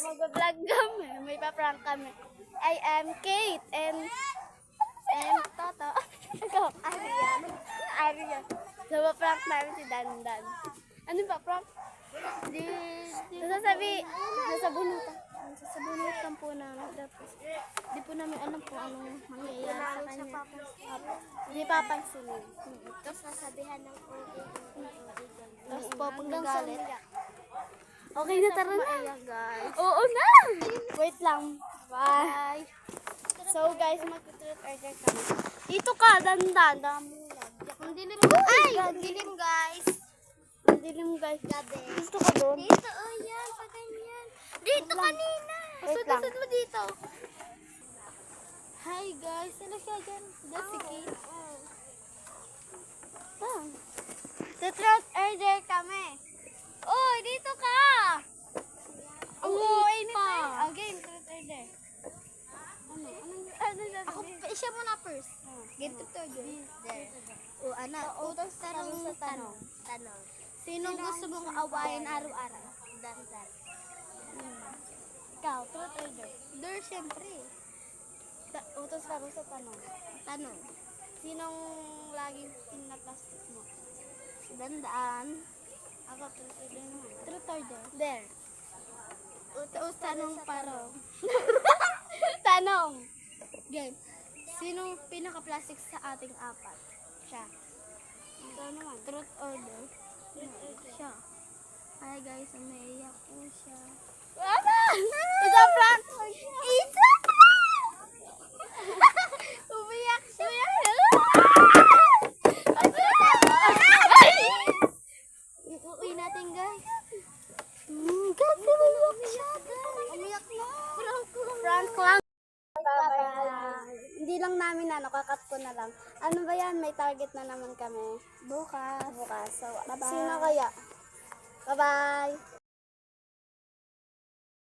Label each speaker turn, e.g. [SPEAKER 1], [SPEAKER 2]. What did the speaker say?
[SPEAKER 1] mag-vlog kami. May pa-prank kami. I am Kate and Toto. Ikaw, Arian. So, pa-prank namin si Dandan. Ano ba, prank? Sasabunutan po namin. Tapos, di po namin alam kung anong mangyayari sa kanya. Hindi papansinin.
[SPEAKER 2] Tapos sasabihan ng
[SPEAKER 1] Tapos po, pag nagalit.
[SPEAKER 2] Okay na, tara na.
[SPEAKER 1] Guys. Oo na! Wait lang. Bye! So guys, mag-truth order kami. Dito ka, Dandan.
[SPEAKER 2] Ang dilim guys. Ang dilim guys.
[SPEAKER 1] Ang dilim guys. Dito ka doon.
[SPEAKER 2] Dito, oh yan, pa ganyan. Dito kanina.
[SPEAKER 1] Wait lang.
[SPEAKER 2] Sunod mo dito.
[SPEAKER 1] Hi guys, sino siya dyan? That's si Kate. Truth order kami. Oh, dito ka! Oo, init pa. Again, truth order. Ano sasabihin?
[SPEAKER 2] Siya muna first. Get to there. O ano?
[SPEAKER 1] Utos tanong.
[SPEAKER 2] Sinong gusto mong awayin araw-araw? Dan.
[SPEAKER 1] Ikaw, truth order.
[SPEAKER 2] There, syempre.
[SPEAKER 1] Utos sa tanong.
[SPEAKER 2] Tanong.
[SPEAKER 1] Sinong laging pinaplastic mo?
[SPEAKER 2] Dandaan.
[SPEAKER 1] Ako, truth order naman.
[SPEAKER 2] Truth order.
[SPEAKER 1] There.
[SPEAKER 2] Utos tanong parang.
[SPEAKER 1] Tanong. Game. Sinong pinaka-plastic sa ating apat? Siya. Ikaw naman.
[SPEAKER 2] Truth order.
[SPEAKER 1] Siya.
[SPEAKER 2] Hi guys, umiiyak po siya.
[SPEAKER 1] Ano? It's a prank!
[SPEAKER 2] Isa!
[SPEAKER 1] Umiyak siya.
[SPEAKER 2] Uuwi natin guys.
[SPEAKER 1] Kasi umiyak siya.
[SPEAKER 2] Umiyak na.
[SPEAKER 1] Prank lang. Hindi lang namin kakat ko na lang. Ano ba yan? May target na naman kami.
[SPEAKER 2] Bukas.
[SPEAKER 1] So,
[SPEAKER 2] Bye-bye.
[SPEAKER 1] sino kaya? Bye-bye!